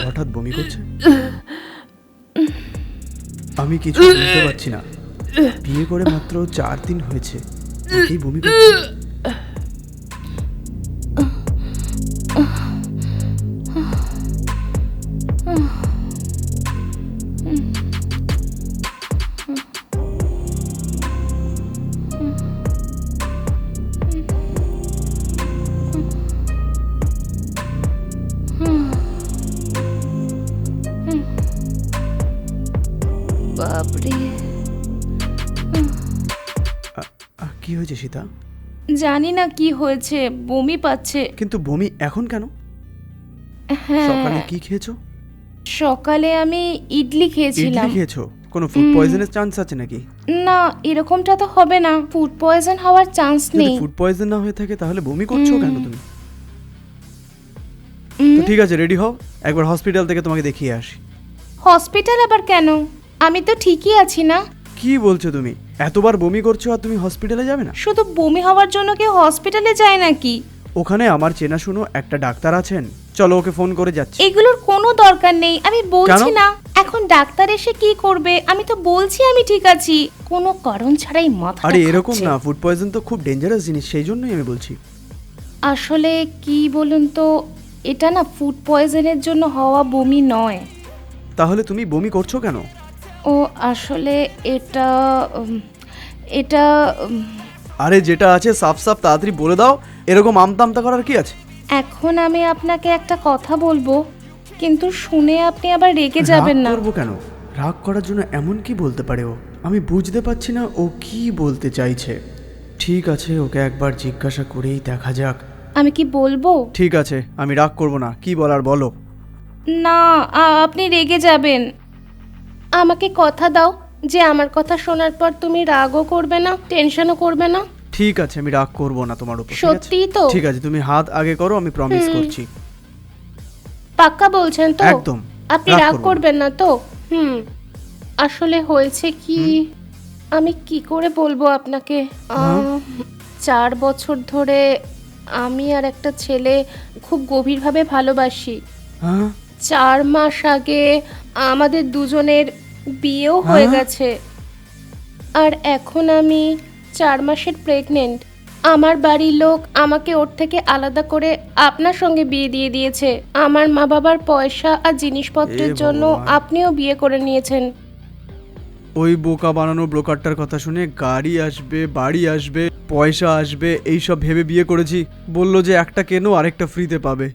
হঠাৎ বমি করছে, আমি কিছু বুঝতে পারছি না। বিয়ে করে মাত্র 4 দিন হয়েছে, কি বমি করছে? বাপরে, কি হয়েছে সীতা? জানি না কি হয়েছে, বমি পাচ্ছে। কিন্তু বমি এখন কেন? হ্যাঁ, সকালে কি খেয়েছো? সকালে আমি ইডলি খেয়েছিলাম। ইডলি খেয়েছো? কোনো ফুড পয়জনের চান্স আছে নাকি? না, এরকমটা তো হবে না, ফুড পয়জন হওয়ার চান্স যদি নেই। ফুড পয়জন না হয়ে থাকে তাহলে বমি করছো কেন তুমি? তো ঠিক আছে, রেডি হও, একবার হসপিটাল থেকে তোমাকে দেখিয়ে আসি। হসপিটাল আবার কেন? আমি তো ঠিকই আছি না। কি বলছো তুমি? এতবার বমি করছো আর তুমি হসপিটালে যাবে না? শুধু বমি হওয়ার জন্য কেউ হসপিটালে যায় নাকি? ওখানে আমার চেনাশুনো একটা ডাক্তার আছেন, চলো ওকে ফোন করে যাচ্ছি। এগুলোর কোনো দরকার নেই, আমি বলছি কেন? না। এখন ডাক্তার এসে কি করবে? আমি তো বলছি আমি ঠিক আছি, কোনো কারণ ছাড়াই মাথা। আরে এরকম না, ফুড পয়জন তো খুব ডেঞ্জারাস জিনিস, সেই জন্যই আমি বলছি। আসলে কি বলুন তো, এটা না ফুড পয়জনের জন্য হওয়া বমি নয়। তাহলে তুমি বমি করছো কেন? ও আসলে এটা এটা আরে যেটা আছে সাফ সাফ তাড়াতাড়ি বলে দাও, এরকম আমতা আমতা করার কি আছে? এখন আমি আপনাকে একটা কথা বলবো, কিন্তু শুনে আপনি আবার রেগে যাবেন না। রাগ করবো কেন? রাগ করার জন্য এমন কি বলতে পারে ও? আমি বুঝতে পারছি না ও কি বলতে চাইছে। ঠিক আছে, ওকে একবার জিজ্ঞাসা করেই দেখা যাক। আমি কি বলবো? ঠিক আছে, আমি রাগ করবো না, কি বলার বলো। না, আপনি রেগে যাবেন। আমাকে কথা দাও যে আমার কথা শোনার পর তুমি রাগও করবে না, টেনশনও করবে না। ঠিক আছে, আমি রাগ করবো না তোমার উপর। সত্যিই তো? ঠিক আছে, তুমি হাত আগে করো, আমি প্রমিস করছি। পাক্কা বলছেন তো? একদম। আপনি রাগ রাগ করবো না। করবেন না তো? আসলে হয়েছে কি, আমি কি করে বলবো আপনাকে, 4 বছর ধরে আমি আর একটা ছেলে খুব গভীরভাবে ভালোবাসি। হ্যাঁ? 4 মাস আগে আমাদের দুজনের বিয়েও হয়ে গেছে, আর এখন আমি 4 মাসের প্রেগনেন্ট। আমার বাড়ির লোক আমাকে ওর থেকে আলাদা করে আপনার সঙ্গে বিয়ে দিয়ে দিয়েছে। আমার মা বাবার পয়সা আর জিনিসপত্রের এ জন্য ভগবান। আপনিও বিয়ে করে নিয়েছেন। ওই বোকা বানানো ব্রোকারটার কথা শুনে গাড়ি আসবে, বাড়ি আসবে, পয়সা আসবে, এইসব ভেবে বিয়ে করেছি। বললো যে একটা কেনো আরেকটা ফ্রিতে পাবে।